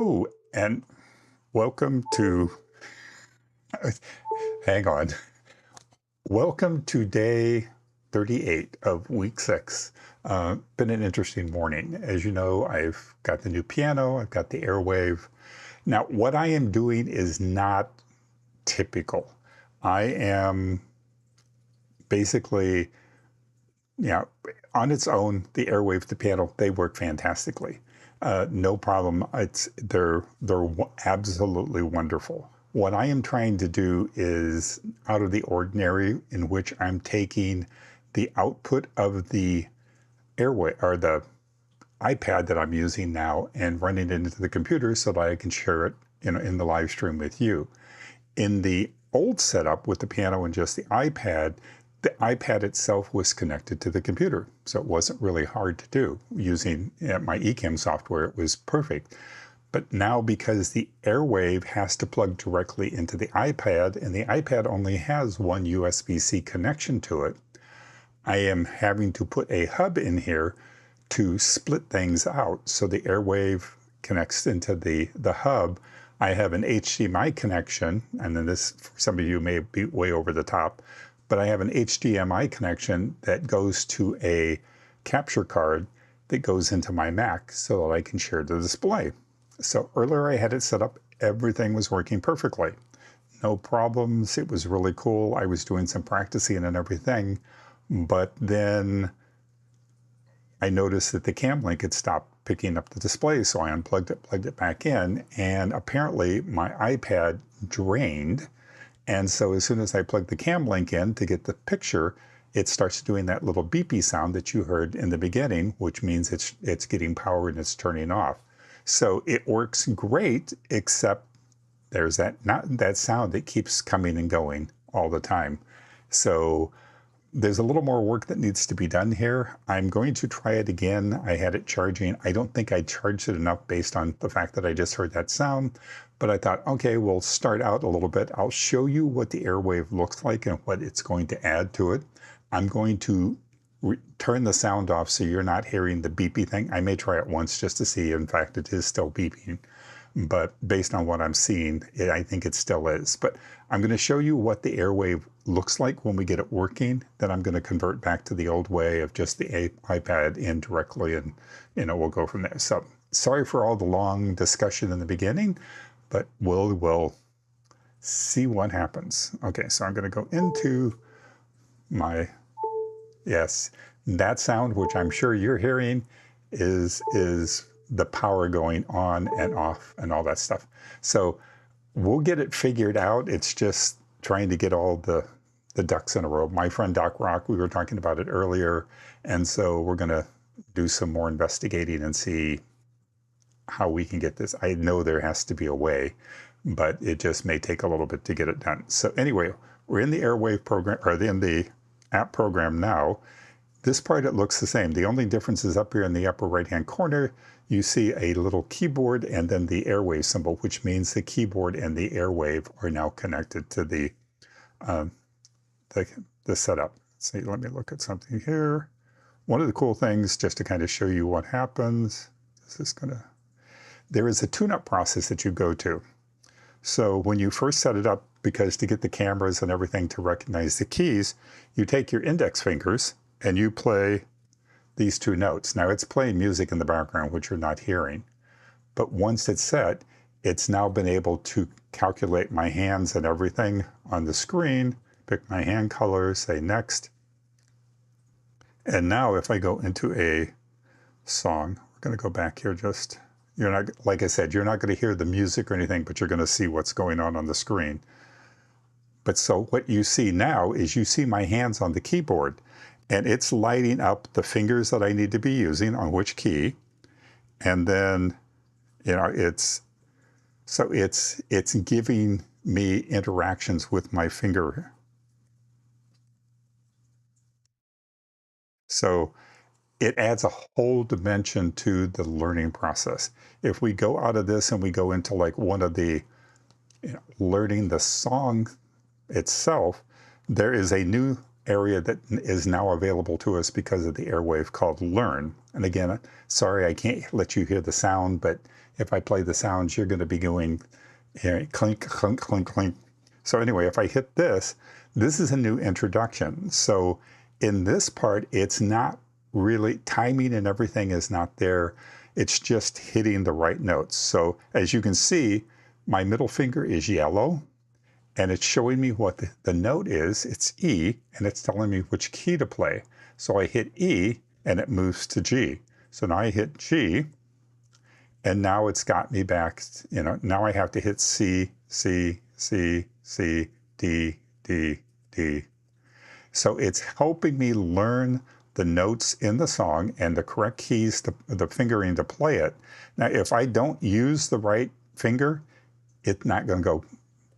Hello and welcome to, hang on, welcome to day 38 of week 6. Been an interesting morning. As you know, I've got the new piano, I've got the Airwave. Now, what I am doing is not typical. I am basically, on its own, the Airwave, the piano, they work fantastically. No problem. They're absolutely wonderful. What I am trying to do is out of the ordinary, in which I'm taking the output of the Airwave or the iPad that I'm using now and running it into the computer so that I can share it in the live stream with you. In the old setup with the piano and just the iPad itself was connected to the computer, so it wasn't really hard to do. Using my Ecamm software, it was perfect. But now, because the Airwave has to plug directly into the iPad, and the iPad only has one USB-C connection to it, I am having to put a hub in here to split things out. So the Airwave connects into the hub. I have an HDMI connection, and then this, for some of you, may be way over the top, but I have an HDMI connection that goes to a capture card that goes into my Mac so that I can share the display. So earlier I had it set up, everything was working perfectly. No problems, it was really cool. I was doing some practicing and everything, but then I noticed that the cam link had stopped picking up the display, so I unplugged it, plugged it back in, and apparently my iPad drained. And so as soon as I plug the cam link in to get the picture, it starts doing that little beepy sound that you heard in the beginning, which means it's getting power and it's turning off. So it works great, except there's that sound that keeps coming and going all the time. So there's a little more work that needs to be done here. I'm going to try it again. I had it charging. I don't think I charged it enough based on the fact that I just heard that sound. But I thought, okay, we'll start out a little bit. I'll show you what the Airwave looks like and what it's going to add to it. I'm going to turn the sound off so you're not hearing the beepy thing. I may try it once just to see. In fact, it is still beeping. But based on what I'm seeing, I think it still is. But I'm going to show you what the Airwave looks like when we get it working. Then I'm going to convert back to the old way of just the iPad in directly, and we'll go from there. So sorry for all the long discussion in the beginning, but we'll see what happens. Okay, so I'm going to go into my, yes, that sound, which I'm sure you're hearing, is the power going on and off and all that stuff. So we'll get it figured out. It's just trying to get all the ducks in a row. My friend Doc Rock, we were talking about it earlier, and so we're going to do some more investigating and see how we can get this. I know there has to be a way, but it just may take a little bit to get it done. So anyway, we're in the Airwave program, or in the app program now. This part, it looks the same. The only difference is up here in the upper right-hand corner, you see a little keyboard and then the Airwave symbol, which means the keyboard and the Airwave are now connected to the setup. So let me look at something here. One of the cool things, just to kind of show you what happens, there is a tune-up process that you go to. So when you first set it up, because to get the cameras and everything to recognize the keys, you take your index fingers and you play these two notes. Now it's playing music in the background, which you're not hearing. But once it's set, it's now been able to calculate my hands and everything on the screen, pick my hand color, say next. And now if I go into a song, we're going to go back here just, you're not, like I said, you're not going to hear the music or anything, but you're going to see what's going on the screen. But so what you see now is you see my hands on the keyboard, and it's lighting up the fingers that I need to be using on which key. And then, it's giving me interactions with my finger. So it adds a whole dimension to the learning process. If we go out of this and we go into like one of the learning the song itself, there is a new area that is now available to us because of the Airwave called Learn. And again, sorry I can't let you hear the sound, but if I play the sounds, you're going to be going clink, clink, clink, clink. So anyway, if I hit this, this is a new introduction. So in this part, it's not really, timing and everything is not there. It's just hitting the right notes. So as you can see, my middle finger is yellow, and it's showing me what the note is. It's E, and it's telling me which key to play. So I hit E, and it moves to G. So now I hit G, and now it's got me back, now I have to hit C, C, C, C, D, D, D. So it's helping me learn the notes in the song and the correct keys, the fingering to play it. Now, if I don't use the right finger, it's not going to go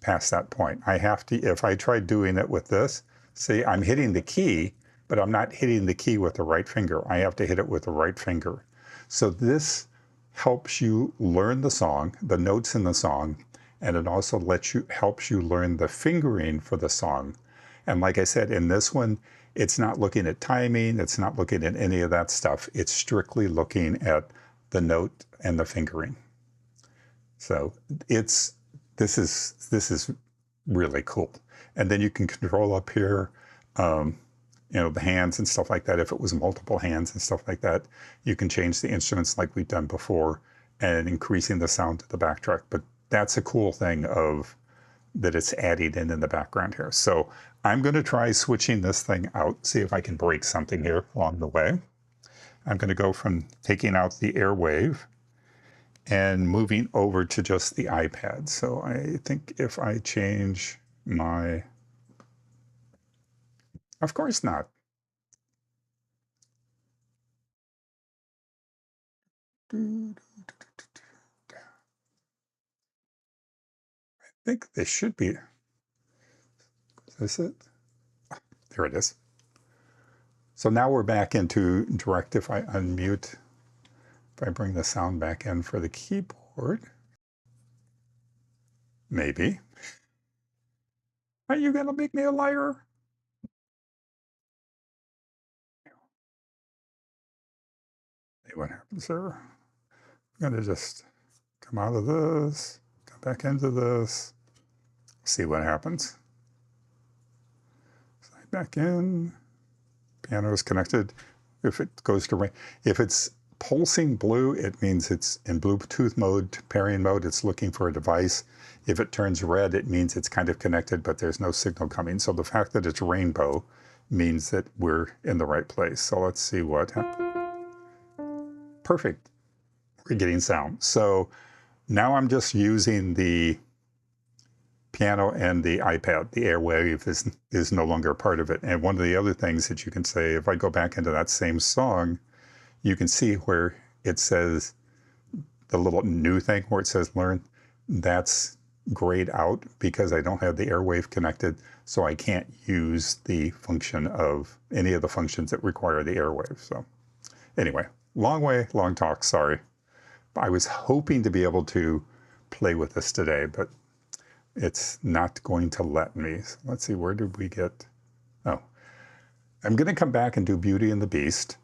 past that point. I have to, if I try doing it with this, see, I'm hitting the key, but I'm not hitting the key with the right finger. I have to hit it with the right finger. So this helps you learn the song, the notes in the song, and it also helps you learn the fingering for the song. And like I said, in this one, it's not looking at timing, it's not looking at any of that stuff. It's strictly looking at the note and the fingering. So this is really cool. And then you can control up here, the hands and stuff like that. If it was multiple hands and stuff like that, you can change the instruments like we've done before and increasing the sound to the backtrack. But that's a cool thing that it's adding in the background here. So I'm going to try switching this thing out, see if I can break something here along the way. I'm going to go from taking out the Airwave and moving over to just the iPad. So I think if I change my, of course not. I think this should be, is this it? There it is. So now we're back into direct. If I unmute, if I bring the sound back in for the keyboard, maybe. Are you going to make me a liar? See what happens there. I'm going to just come out of this, come back into this, see what happens. Slide back in. Piano is connected. If it goes to ring, if it's pulsing blue, it means it's in Bluetooth mode, pairing mode, it's looking for a device. If it turns red, it means it's kind of connected, but there's no signal coming. So the fact that it's rainbow means that we're in the right place. So let's see what happens. Perfect. We're getting sound. So now I'm just using the piano and the iPad. The Airwave is no longer a part of it. And one of the other things that you can say, if I go back into that same song, you can see where it says the little new thing where it says learn, that's grayed out because I don't have the Airwave connected, so I can't use the function of any of the functions that require the Airwave. So anyway, long way, long talk, sorry. I was hoping to be able to play with this today, but it's not going to let me. So let's see, where did we get? Oh, I'm going to come back and do Beauty and the Beast.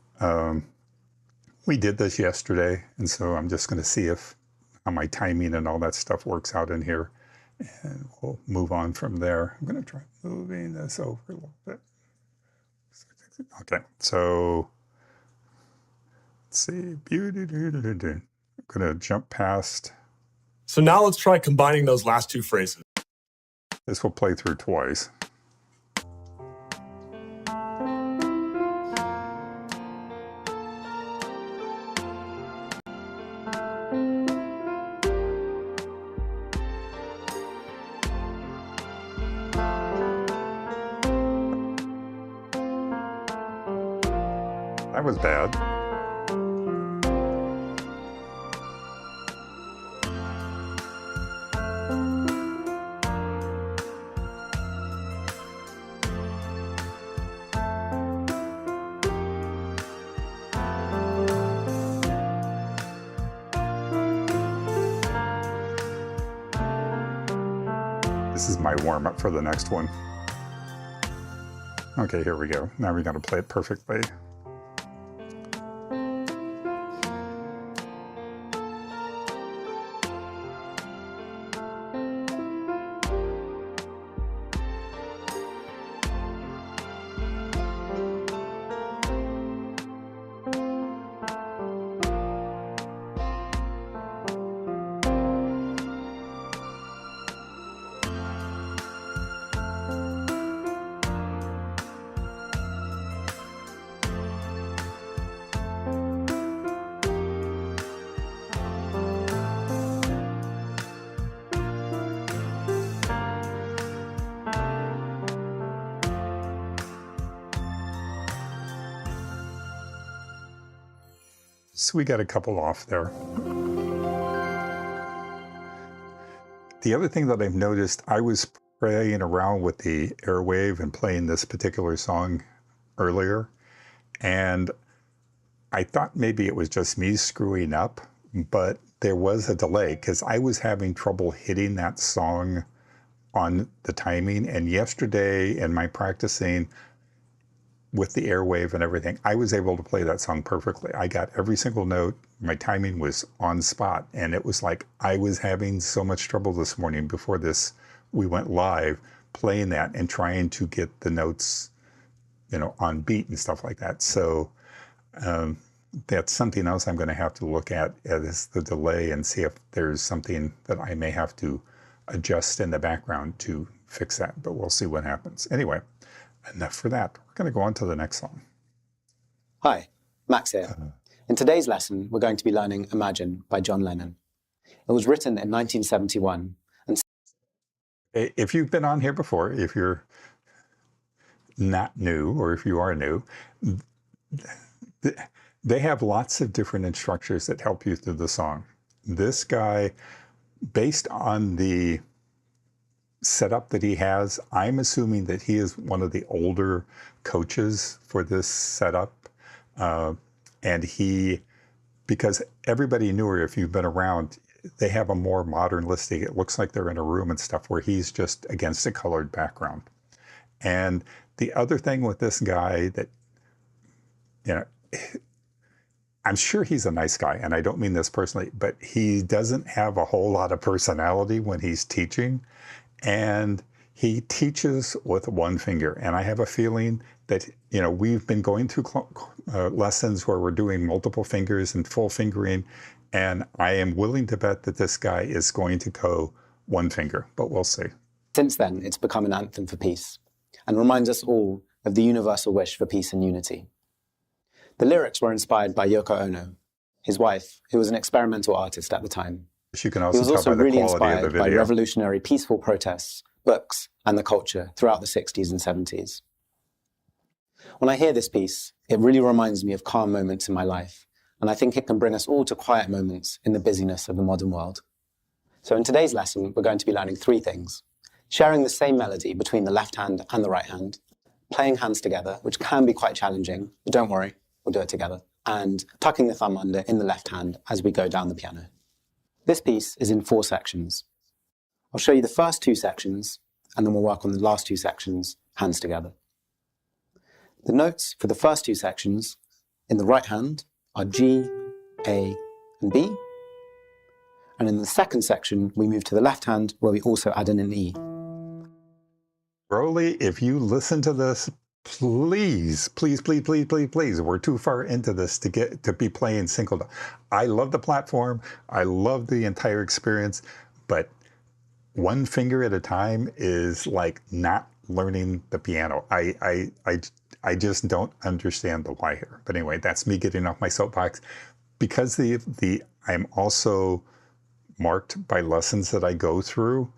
We did this yesterday, and so I'm just going to see how my timing and all that stuff works out in here, and we'll move on from there. I'm going to try moving this over a little bit. Okay, so let's see, Beauty. I'm going to jump past. So now let's try combining those last two phrases. This will play through twice. That was bad. This is my warm-up for the next one. Okay, here we go. Now we're going to play it perfectly. So we got a couple off there. The other thing that I've noticed, I was playing around with the Airwave and playing this particular song earlier, and I thought maybe it was just me screwing up, but there was a delay because I was having trouble hitting that song on the timing. And yesterday in my practicing with the Airwave and everything, I was able to play that song perfectly. I got every single note. My timing was on spot. And it was like I was having so much trouble this morning before we went live playing that and trying to get the notes, on beat and stuff like that. So that's something else I'm going to have to look at is the delay and see if there's something that I may have to adjust in the background to fix that. But we'll see what happens. Anyway, enough for that. We're going to go on to the next song. Hi, Max here. In today's lesson, we're going to be learning Imagine by John Lennon. It was written in 1971. And if you've been on here before, if you're not new or if you are new, they have lots of different instructors that help you through the song. This guy, based on the setup that he has, I'm assuming that he is one of the older coaches for this setup. And because everybody newer, if you've been around, they have a more modern listing. It looks like they're in a room and stuff where he's just against a colored background. And the other thing with this guy that, I'm sure he's a nice guy, and I don't mean this personally, but he doesn't have a whole lot of personality when he's teaching. And he teaches with one finger. And I have a feeling that, we've been going through lessons where we're doing multiple fingers and full fingering. And I am willing to bet that this guy is going to go one finger, but we'll see. since then, it's become an anthem for peace and reminds us all of the universal wish for peace and unity. The lyrics were inspired by Yoko Ono, his wife, who was an experimental artist at the time. You can He also was tell also by the really quality of the inspired by video. revolutionary peaceful protests, books, and the culture throughout the 60s and 70s. When I hear this piece, it really reminds me of calm moments in my life, and I think it can bring us all to quiet moments in the busyness of the modern world. So in today's lesson, we're going to be learning three things: sharing the same melody between the left hand and the right hand, playing hands together, which can be quite challenging, but don't worry, we'll do it together, and tucking the thumb under in the left hand as we go down the piano. This piece is in 4 sections. I'll show you the first 2 sections, and then we'll work on the last 2 sections, hands together. The notes for the first 2 sections in the right hand are G, A, and B. And in the second section, we move to the left hand, where we also add in an E. ROLI, if you listen to this, please, we're too far into this to be playing single. I love the platform. I love the entire experience, but one finger at a time is like not learning the piano. I just don't understand the why here. But anyway, that's me getting off my soapbox. Because I'm also marked by lessons that I go through,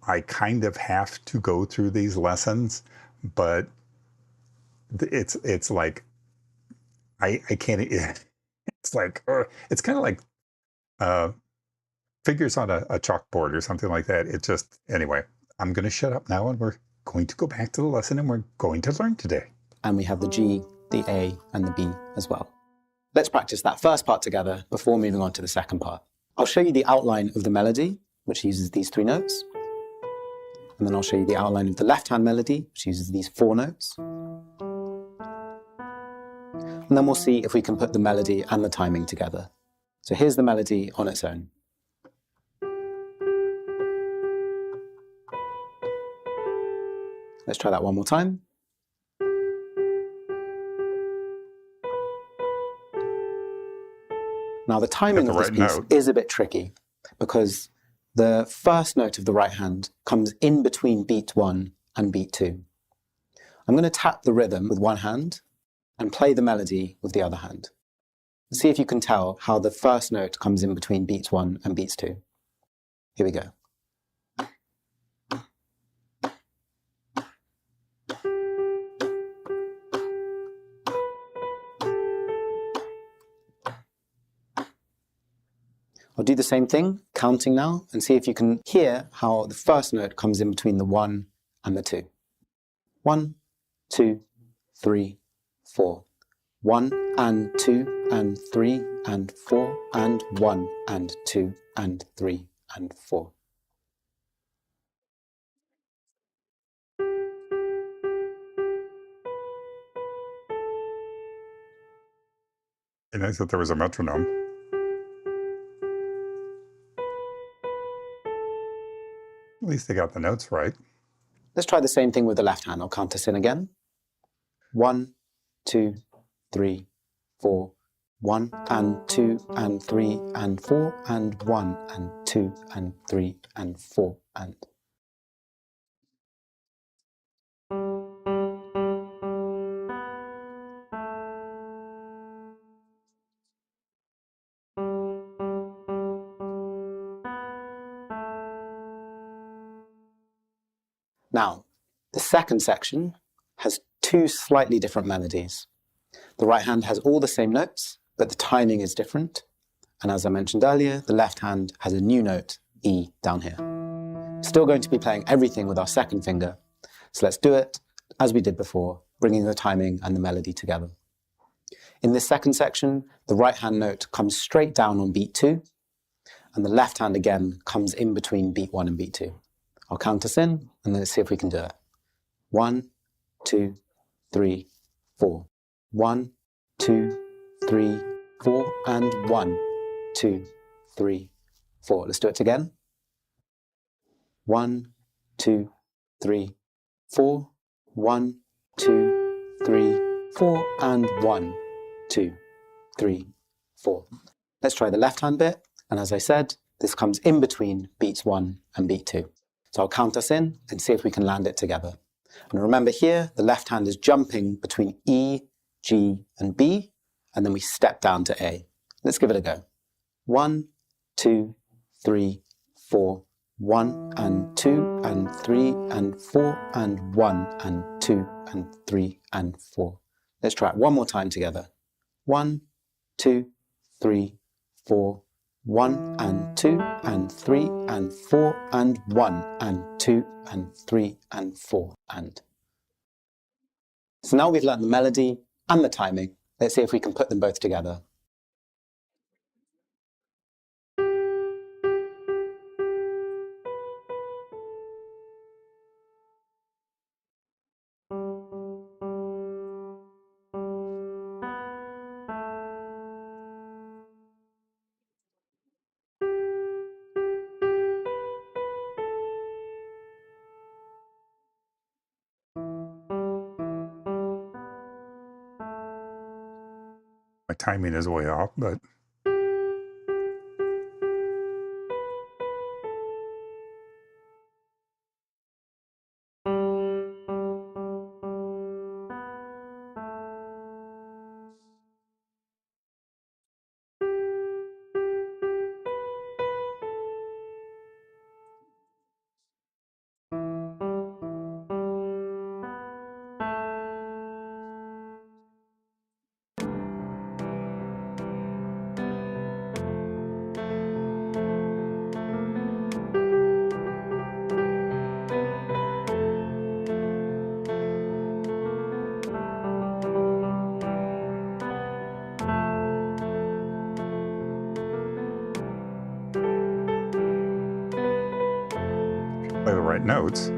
I kind of have to go through these lessons, but it's like I can't. It's like it's kind of like figures on a chalkboard or something like that. It just, anyway. I'm going to shut up now, and we're going to go back to the lesson, and we're going to learn today. And we have the G, the A, and the B as well. Let's practice that first part together before moving on to the second part. I'll show you the outline of the melody, which uses these 3 notes. And then I'll show you the outline of the left-hand melody, which uses these 4 notes. And then we'll see if we can put the melody and the timing together. So here's the melody on its own. Let's try that one more time. Now the timing of this piece is a bit tricky because the first note of the right hand comes in between beat 1 and beat 2. I'm going to tap the rhythm with one hand and play the melody with the other hand. See if you can tell how the first note comes in between beats 1 and beats 2. Here we go. I'll do the same thing, counting now, and see if you can hear how the first note comes in between the 1 and the 2. 1, 2, 3, 4. 1 and 2 and 3 and 4 and 1 and 2 and 3 and 4. And I thought there was a metronome. At least they got the notes right. Let's try the same thing with the left hand. I'll count us in again. 1, 2, 3, 4. 1 and 2 and 3 and 4 and 1 and 2 and 3 and 4 and... Now, the second section has two slightly different melodies. The right hand has all the same notes, but the timing is different. And as I mentioned earlier, the left hand has a new note, E, down here. Still going to be playing everything with our second finger. So let's do it as we did before, bringing the timing and the melody together. In this second section, the right hand note comes straight down on beat 2, and the left hand again comes in between beat 1 and beat 2. I'll count us in, and let's see if we can do it. 1, 2, 3, 4. 1, 2, 3, 4, and 1, 2, 3, 4. Let's do it again. 1, 2, 3, 4. 1, 2, 3, 4, and 1, 2, 3, 4. Let's try the left hand bit, and as I said, this comes in between beats 1 and beat 2. So I'll count us in and see if we can land it together. And remember here, the left hand is jumping between E, G, and B, and then we step down to A. Let's give it a go. 1, 2, 3, 4. 1 and 2 and 3 and 4 and 1 and 2 and 3 and 4. Let's try it one more time together. 1, 2, 3, 4. 1 and 2 and 3 and 4 and 1 and 2 and 3 and 4 and... So now we've learned the melody and the timing. Let's see if we can put them both together. My timing is way off, but play the right notes.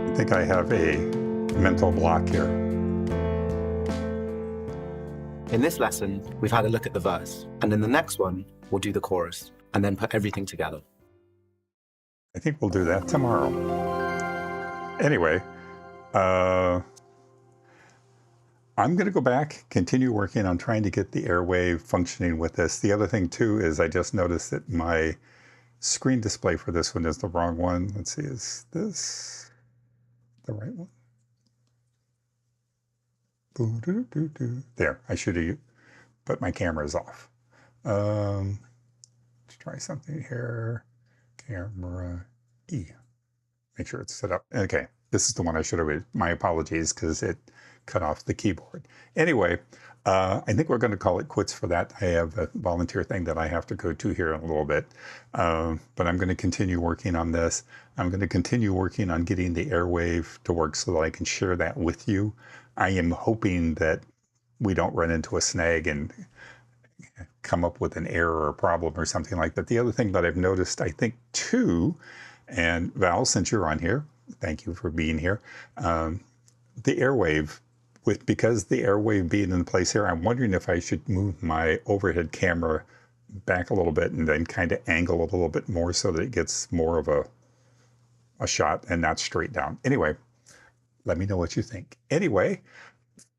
I think I have a mental block here. In this lesson, we've had a look at the verse, and in the next one, we'll do the chorus, and then put everything together. I think we'll do that tomorrow. Anyway, I'm going to go back, continue working on trying to get the Airwave functioning with this. The other thing too is I just noticed that my screen display for this one is the wrong one. Let's see, is this the right one? There, I should have put my cameras off. Let's try something here. Camera E. Make sure it's set up. Okay, this is the one I should have. My apologies, because it cut off the keyboard. Anyway, I think we're going to call it quits for that. I have a volunteer thing that I have to go to here in a little bit. But I'm going to continue working on this. I'm going to continue working on getting the Airwave to work so that I can share that with you. I am hoping that we don't run into a snag and come up with an error or a problem or something like that. The other thing that I've noticed, I think, too, and Val, since you're on here, thank you for being here. The Airwave, because the Airwave being in place here, I'm wondering if I should move my overhead camera back a little bit and then kind of angle it a little bit more so that it gets more of a shot and not straight down. Anyway, let me know what you think. Anyway,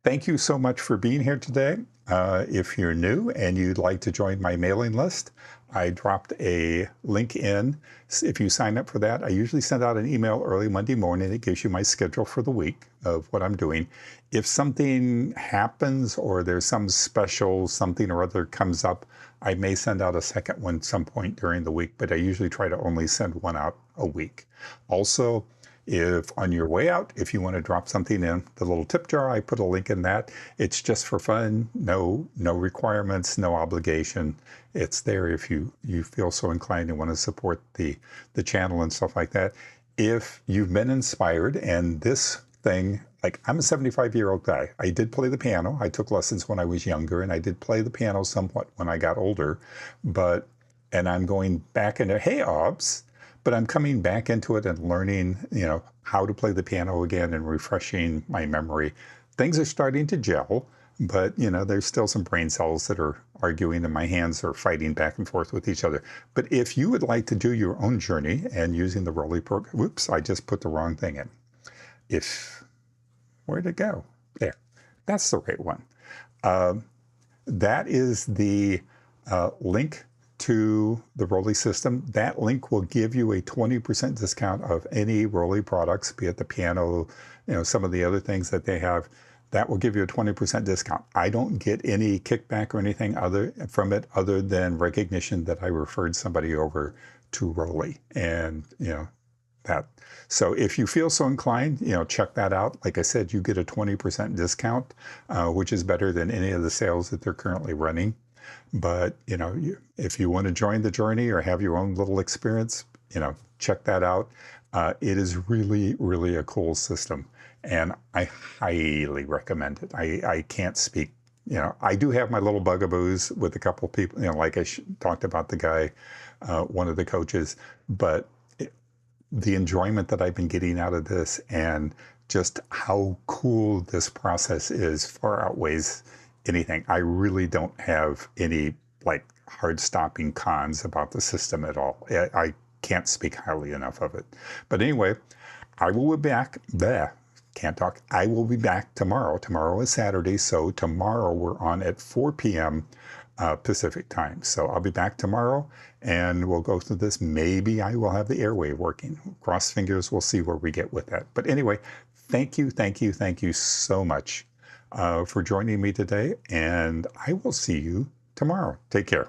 thank you so much for being here today. If you're new and you'd like to join my mailing list, I dropped a link in. If you sign up for that, I usually send out an email early Monday morning. It gives you my schedule for the week of what I'm doing. If something happens or there's some special something or other comes up, I may send out a second one some point during the week, but I usually try to only send one out a week. Also, if on your way out, if you want to drop something in the little tip jar, I put a link in that. It's just for fun, no requirements, no obligation. It's there if you feel so inclined and want to support the channel and stuff like that. If you've been inspired and this thing, like I'm a 75-year-old guy. I did play the piano. I took lessons when I was younger, and I did play the piano somewhat when I got older. And I'm going back into, hey, Obs, but I'm coming back into it and learning, how to play the piano again and refreshing my memory. Things are starting to gel, but, there's still some brain cells that are arguing and my hands are fighting back and forth with each other. But if you would like to do your own journey and using the ROLI program, whoops, I just put the wrong thing in. Where'd it go? There, that's the right one. That is the link to the ROLI system. That link will give you a 20% discount of any ROLI products, be it the piano, some of the other things that they have. That will give you a 20% discount. I don't get any kickback or anything from it other than recognition that I referred somebody over to ROLI, and that. So if you feel so inclined, check that out. Like I said, you get a 20% discount, which is better than any of the sales that they're currently running. But, if you want to join the journey or have your own little experience, check that out. It is really, really a cool system, and I highly recommend it. I can't speak, I do have my little bugaboos with a couple people, like I talked about the guy, one of the coaches, but the enjoyment that I've been getting out of this and just how cool this process is far outweighs anything. I really don't have any hard stopping cons about the system at all. I can't speak highly enough of it. But anyway, I will be back. Can't talk. I will be back tomorrow. Tomorrow is Saturday, so tomorrow we're on at 4 p.m. Pacific time. So I'll be back tomorrow and we'll go through this. Maybe I will have the Airwave working. Cross fingers, we'll see where we get with that. But anyway, thank you so much for joining me today, and I will see you tomorrow. Take care.